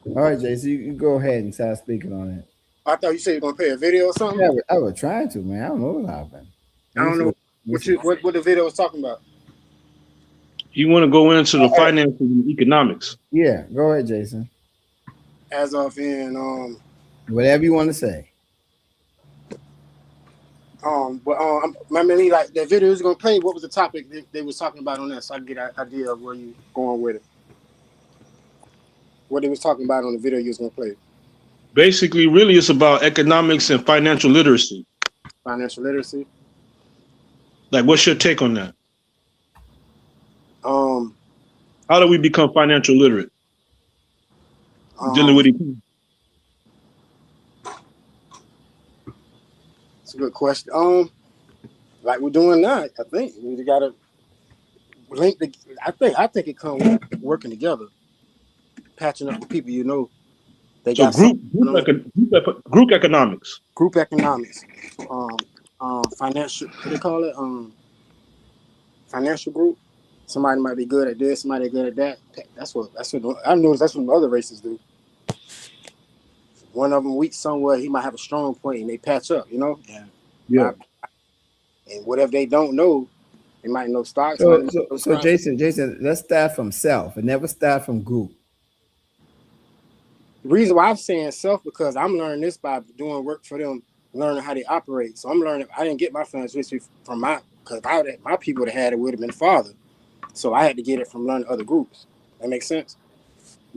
All right, Jason, you go ahead and start speaking on it. I thought you said you're gonna play a video or something. Yeah, I was trying to, man. I don't know what happened. Let I me don't see. know Let me see. what the video was talking about. You want to go into the All right. finances and economics. Yeah, go ahead, Jason. As of in Whatever you want to say. I mean, like that video was gonna play. What was the topic they was talking about on that? So I can get an idea of where you going with it. What they was talking about on the video you was gonna play. Basically, really, it's about economics and financial literacy. Financial literacy. Like, what's your take on that? Um, How do we become financial literate? Dealing um, with economics. it's a good question. Like we're doing now, I think we gotta link the. I think it comes working together, patching up with people you know. They So got something going on. group economics. Group economics, um, financial. What do they call it? Financial group. Somebody might be good at this, somebody good at that. That's what I noticed. That's what other races do. One of them weak somewhere, he might have a strong point, and they patch up. You know, Yeah. and whatever they don't know, they might know stocks. Somebody So, might so, know so stocks. Jason, let's start from self and never start from group. The reason why I'm saying self because I'm learning this by doing work for them, learning how they operate. So I'm learning. I didn't get my financial history from because my people that had it would have been father. So I had to get it from learning other groups. That makes sense.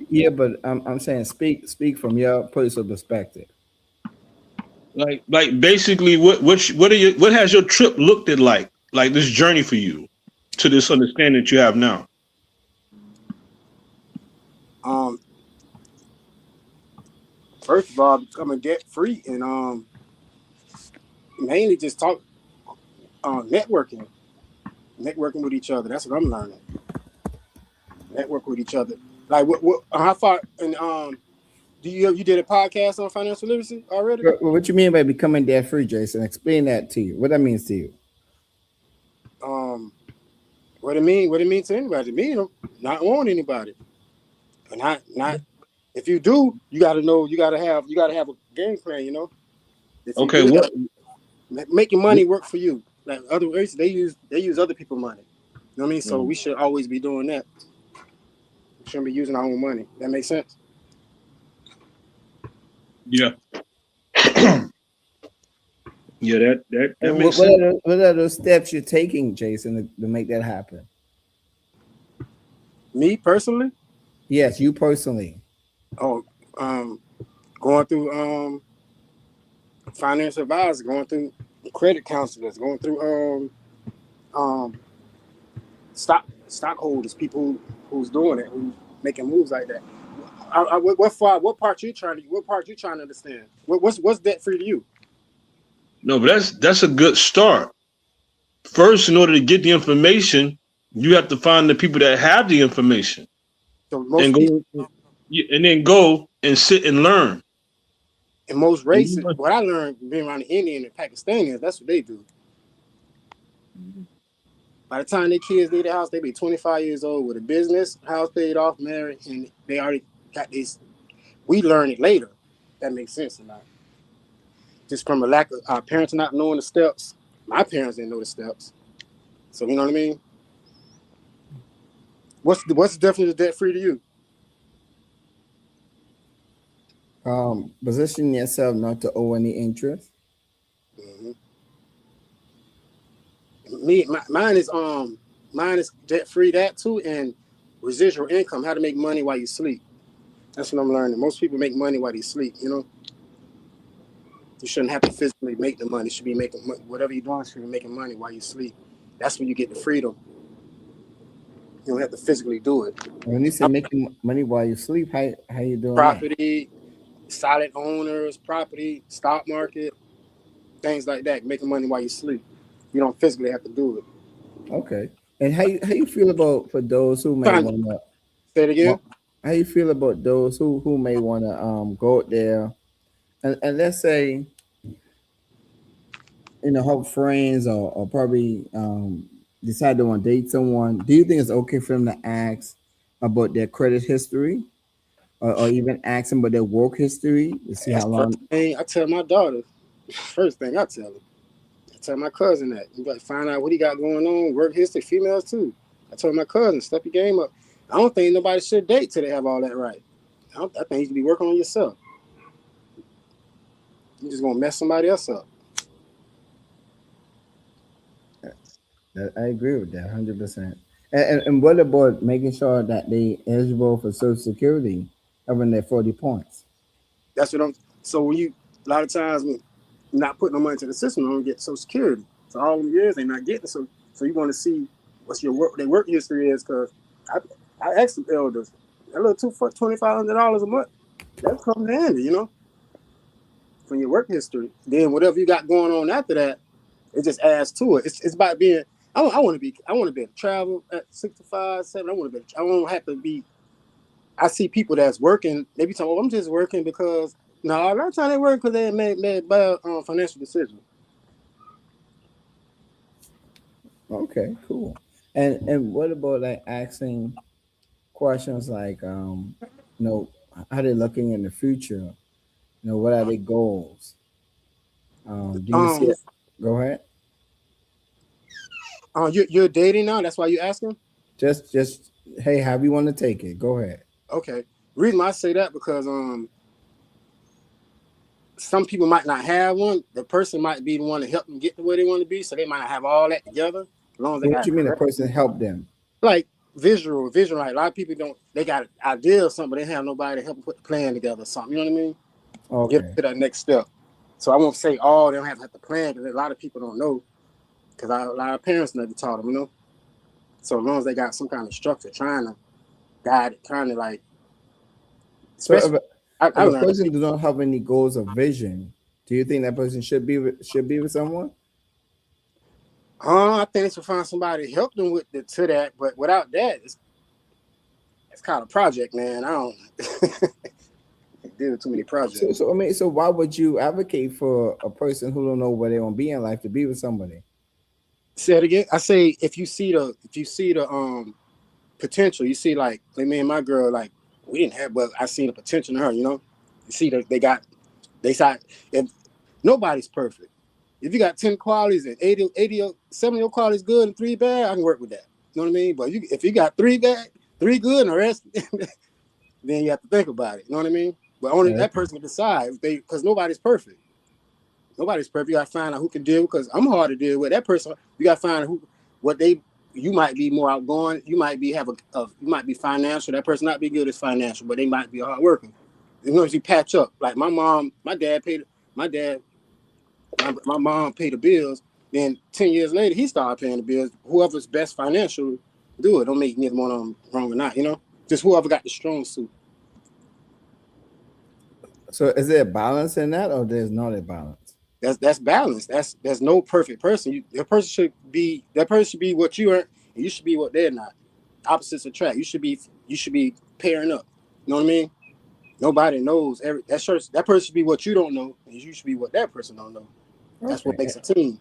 Yeah, but I'm saying speak from your personal perspective. Like basically, what has your trip looked at like this journey for you to this understanding that you have now? Um, First of all, becoming debt free and mainly just networking, networking with each other. That's what I'm learning. Network with each other. Like what how far and do you did a podcast on financial literacy already? What you mean by becoming debt free, Jason? Explain that to you. What that means to you. Um, what it mean to anybody? To me, not want anybody. Not if you do, you gotta know you gotta have a game plan, you know. If you Okay, do what that, making money work for you. Like other races, they use other people's money. You know what I mean? So mm, we should always be doing that. We shouldn't be using our own money. That makes sense. yeah. Yeah, that And makes sense. what are those steps you're taking, Jason, to make that happen? Me personally, Yes, you personally. oh, going through financial advisors, going through credit counselors, going through stockholders, people who's doing it, who's making moves like that. What part you trying to understand? What's debt free to you? No, but that's a good start. First, in order to get the information, you have to find the people that have the information So and most people go and then go and sit and learn. in most And you races, must- what I learned being around the Indian and Pakistani is that's what they do. By the time their kids leave the house, they be 25 years old with a business, house paid off, married, and they already got this. We learn it later. That makes sense or not? Just from a lack of our parents not knowing the steps. My parents didn't know the steps, so you know what I mean. What's the definition of debt free to you? Position yourself not to owe any interest. Mm-hmm. Mine is debt free that too, and residual income, how to make money while you sleep. That's what I'm learning. Most people make money while they sleep. You know, you shouldn't have to physically make the money. You should be making whatever you're doing. You should be making money while you sleep. That's when you get the freedom. You don't have to physically do it. When you say making money while you sleep, how you doing that? Property, solid owners, property, stock market, things like that. Making money while you sleep. You don't physically have to do it. Okay. And how you feel about for those who may Fine. wanna Say it again. how you feel about those who may wanna go out there and let's say help friends or probably decide they want to date someone. Do you think it's okay for them to ask about their credit history? or even ask them about their work history to see That's how the first long. thing I tell my daughter. First thing I tell her. I tell my cousin that. You got to find out what he got going on, work history, females too. I told my cousin, step your game up. I don't think nobody should date till they have all that right. I think you should be working on yourself. You're just gonna mess somebody else up. I agree with that 100%. And what about making sure that they eligible for Social Security, having their 40 points? That's what I'm. So when you a lot of times when you're not putting no money into the system, you don't get Social Security. So all them years they not getting. So you want to see what's your work their work history is because I I asked some elders a little $2,500 a month. That comes handy, from your work history. Then whatever you got going on after that, it just adds to it. It's about being. I want to be. I want to be able to travel at 65, 7. I want to be. I don't have to be. I see people that's working. They be talking, "Oh, I'm just working because." No, a lot of time they work because they made bad financial decisions. Okay, cool. And what about like asking questions like, you know, how they looking in the future? You know, what are their goals? Do you see Um, it? Go ahead. you're dating now. That's why you asking. Just hey, how you want to take it? Go ahead. Okay. Reason why I say that because some people might not have one. The person might be the one to help them get to where they want to be, so they might not have all that together. As long as they What got you mean a correct, person help them? like visual. Like a lot of people don't. They got an idea of something, but they have nobody to help them put the plan together or something. You know what I mean? Get Okay. to that next step. So I won't say all they don't have to plan because a lot of people don't know because a lot of parents never taught them. So as long as they got some kind of structure, trying to guide it, trying to like, So especially I if a learned. person do not have any goals or vision, do you think that person should be with someone? I think they should find somebody to help them to that, but without that, it's kind of a project, man. I don't deal with too many projects. So I mean, so why would you advocate for a person who don't know where they want to be in life to be with somebody? Say it again. I say if you see the potential, you see like me and my girl, like we didn't have, but I seen the potential in her. You see that they saw if nobody's perfect. If you got 10 qualities and 80 or 70 of your qualities good and 3 bad, I can work with that. You know what I mean? But if you got 3 bad, 3 good, and the rest, then you have to think about it. You know what I mean? But only that Okay. person can decide because nobody's perfect. Nobody's perfect. You got to find out who can deal because I'm hard to deal with. That person, you got to find who, what they. You might be more outgoing. You might be you might be financial. That person not be good as financial, but they might be a hard worker. If you patch up, like my dad, my mom paid the bills. Then 10 years later, he started paying the bills. Whoever's best financial, do it. Don't make neither one of them wrong or not. Just whoever got the strong suit. So is there a balance in that, or there's not a balance? That's balance. There's no perfect person. That person should be what you are, and you should be what they're not. Opposites attract. You should be pairing up. You know what I mean? Nobody knows that person should be what you don't know, and you should be what that person don't know. That's what Okay. makes a team.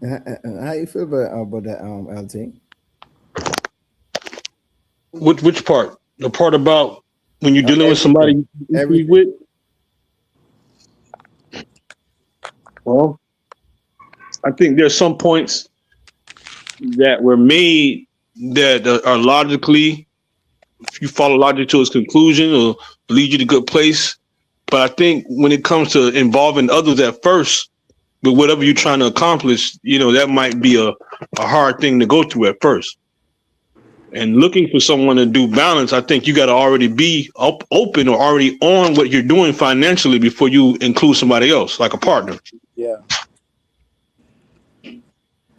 And how you feel about that, LT? Which part? The part about when you're dealing with somebody Everything, you everything. with? Well, I think there's some points that were made that are logically, if you follow logic to its conclusion, or lead you to a good place. But I think when it comes to involving others at first, with whatever you're trying to accomplish, that might be a hard thing to go through at first. And looking for someone to do balance, I think you got to already be open or already on what you're doing financially before you include somebody else, like a partner. Yeah.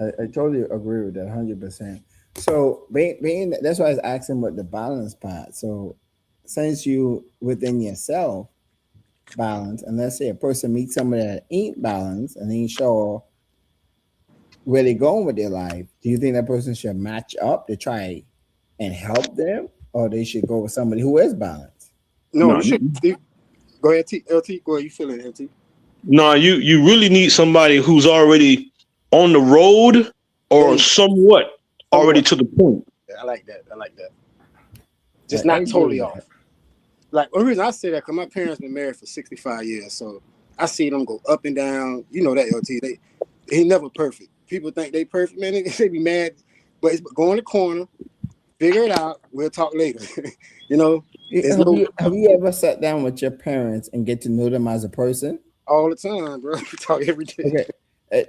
I totally agree with that 100%. So being that's why I was asking about the balance part. So since you within yourself balance, and let's say a person meets somebody that ain't balanced and ain't sure where they're going with their life, do you think that person should match up to try and help them, or they should go with somebody who is balanced? No, No, you should. Go ahead, LT. Go ahead. You feeling it, LT? no, you really need somebody who's already on the road There or you go. somewhat already Somewhat. to the point. I like that. I like that. just I not agree totally with that. off. Like the reason I say that, because my parents been married for 65 years, so I see them go up and down. You know that LT, they never perfect. People think they perfect, man. They be mad, but it's go in the corner, figure it out. We'll talk later. You know, there's Have no you ever sat down with your parents and get to know them as a person? all the time, bro. We talk every day. Okay. Uh,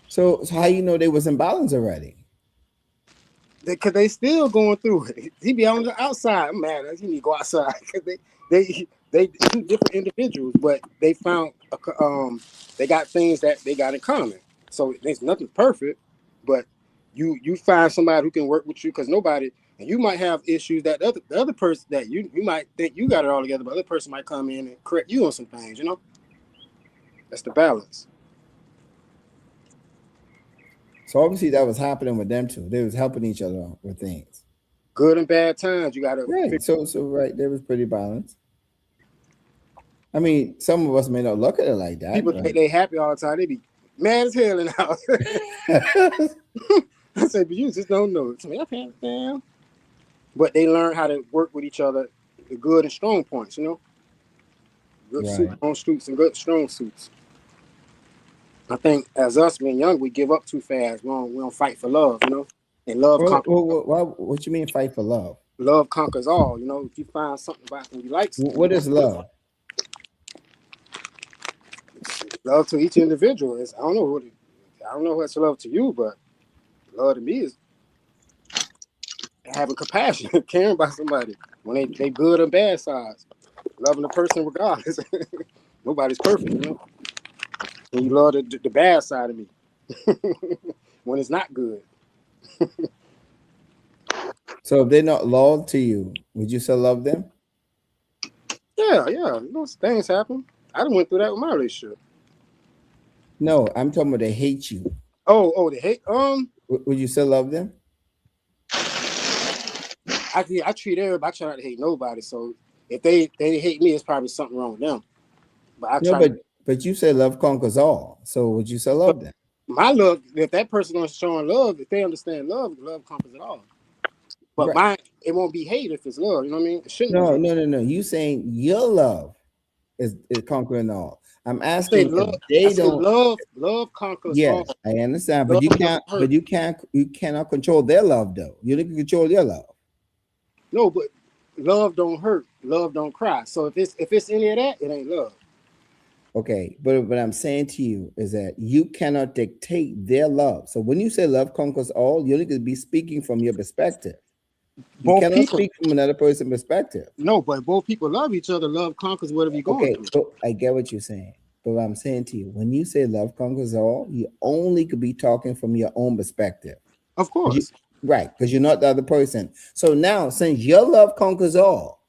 so how you know they was in balance already? Because they still going through it. He be on the outside. I'm mad. He need to go outside because they two different individuals, but they found they got things that they got in common. So there's nothing perfect, but you find somebody who can work with you, because nobody, and you might have issues that the other person that you might think you got it all together, but the other person might come in and correct you on some things. You know, that's the balance. So obviously that was happening with them too. They was helping each other with things. Good and bad times, you gotta Right. So right, they was pretty balanced. I mean, some of us may not look at it like that, people but think they happy all the time. They be mad as hell in the house. I say, but you just don't know. It's me, okay, damn. But they learn how to work with each other, the good and strong points, you know? Good right. suits, strong suits, and good strong suits. I think as us being young, we give up too fast. We don't fight for love, you know? And What you mean fight for love? love conquers all, you know? If you find something about them you like, What is love? love to each individual is, I don't know what's love to you, but love to me is having compassion, caring about somebody when they good or bad sides, loving a person regardless. Nobody's perfect, you know. And you love the bad side of me when it's not good. So if they're not loyal to you, would you still love them? Yeah. You know, things happen. I done went through that with my relationship. No, I'm talking about they hate you. Oh, they hate. Would you still love them? I treat everybody. I try not to hate nobody. So if they hate me, it's probably something wrong with them. But I No, try. but you said love conquers all. So would you still love them? My love, if that person is showing love, if they understand love conquers it all. But Right. it won't be hate if it's love. You know what I mean? It shouldn't be No, hate. no. You saying your love is conquering all. I'm I say asking if love. I they say don't. love conquers all. Yes, I understand, but Love you doesn't can't. hurt. But you cannot control their love though. You can control your love. No, but love don't hurt. Love don't cry. So if it's any of that, it ain't love. Okay, but what I'm saying to you is that you cannot dictate their love. So when you say love conquers all, you need to be speaking from your perspective. You Both cannot people, speak from another person's perspective. no, but both people love each other. Love conquers whatever you're going Okay, through. so I get what you're saying. But what I'm saying to you, when you say love conquers all, you only could be talking from your own perspective. Of 'Cause course. right, because you're not the other person. So now, since your love conquers all,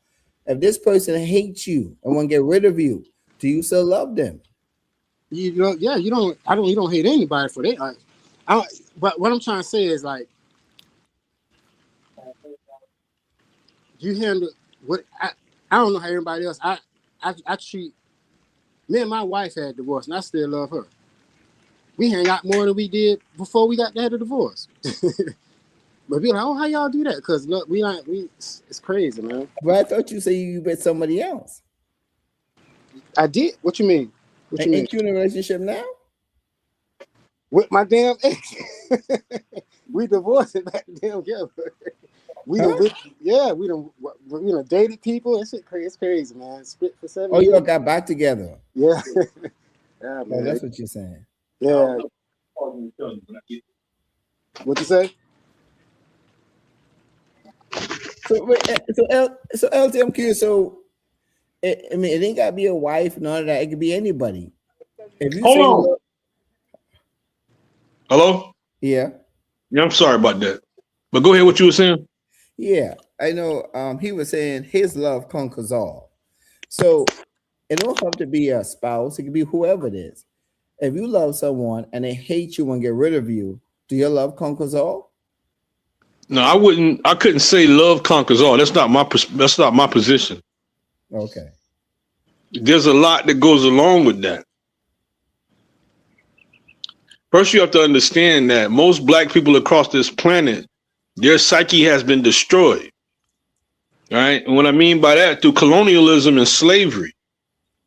if this person hates you and want to get rid of you, do you still love them? You know, yeah, you don't hate anybody for that. Like, but what I'm trying to say is like you handle what I don't know how everybody else. I treat me and my wife had divorced, and I still love her. We hang out more than we did before we had a divorce. But be like, oh, how y'all do that? Because look, it's crazy, man. But I thought you said you with somebody else. I did. What you mean? What you mean? Ain't you in a relationship now? With my damn ex. We divorced it back damn together. We Huh? done, we done dated people. That shit crazy. It's crazy, man. Split for 7 Oh, you all years. got back together. Yeah, yeah, Oh, man. that's what you're saying. Yeah. What you say? So, so LT, I'm curious. So, I mean, it ain't got to be a wife, none of that. It could be anybody. If you Hold say, on. Hello? yeah, Yeah, I'm sorry about that. But go ahead, what you were saying? yeah, I know. He was saying his love conquers all. So, it don't have to be a spouse. It could be whoever it is. If you love someone and they hate you and get rid of you, do your love conquers all? No, I couldn't say love conquers all. That's not my position. Okay. There's a lot that goes along with that. First, you have to understand that most black people across this planet Their psyche has been destroyed. Right? And what I mean by that, through colonialism and slavery,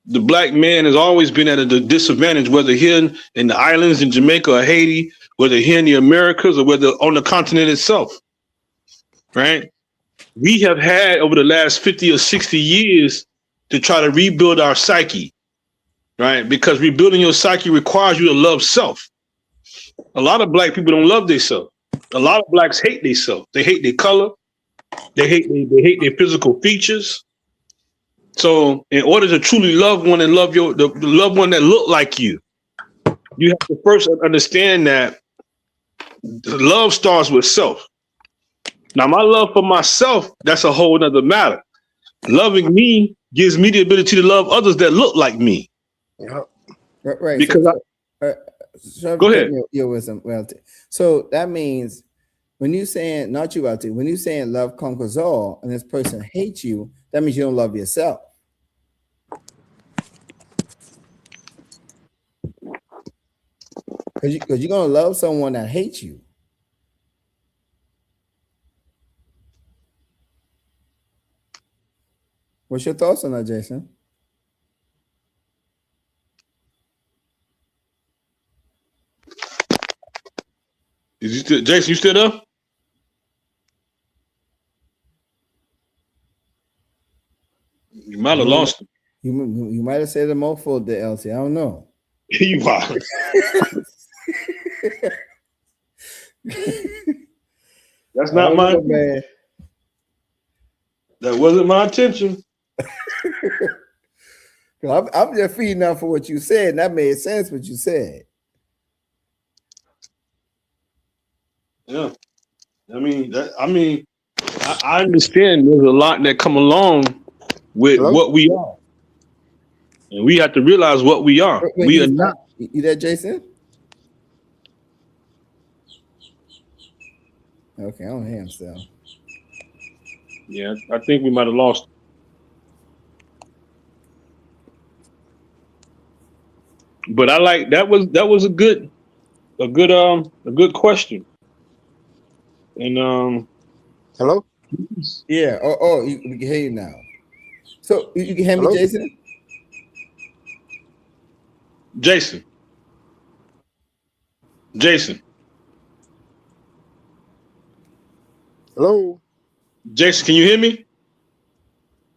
the black man has always been at a disadvantage, whether here in the islands in Jamaica or Haiti, whether here in the Americas or whether on the continent itself. Right? We have had over the last 50 or 60 years to try to rebuild our psyche. Right? Because rebuilding your psyche requires you to love self. A lot of black people don't love themselves. A lot of blacks hate themselves. They hate their color. They hate their physical features. So, in order to truly love one and love the loved one that look like you have to first understand that love starts with self. Now, my love for myself, that's a whole nother matter. Loving me gives me the ability to love others that look like me. Yeah. Right. Because go ahead. Your wisdom, Welty. So that means when you saying, not you, Welty, when you saying love conquers all, and this person hates you, that means you don't love yourself. Because you're gonna love someone that hates you. What's your thoughts on that, Jason? Jason, you still there? You might have lost him. You might have said a mouthful there, Elsie. I don't know. You are. That's not my man. That wasn't my intention. I'm just feeding up for what you said, and that made sense what you said. Yeah. I understand there's a lot that come along with what we are. And we have to realize what we are. We are not. You there, Jason? Okay, I don't hear him still. Yeah, I think we might have lost him. But I like that was a good question. And hello? Yeah. We can hear you now. So you can hear me, Jason? Jason. Hello? Jason, can you hear me?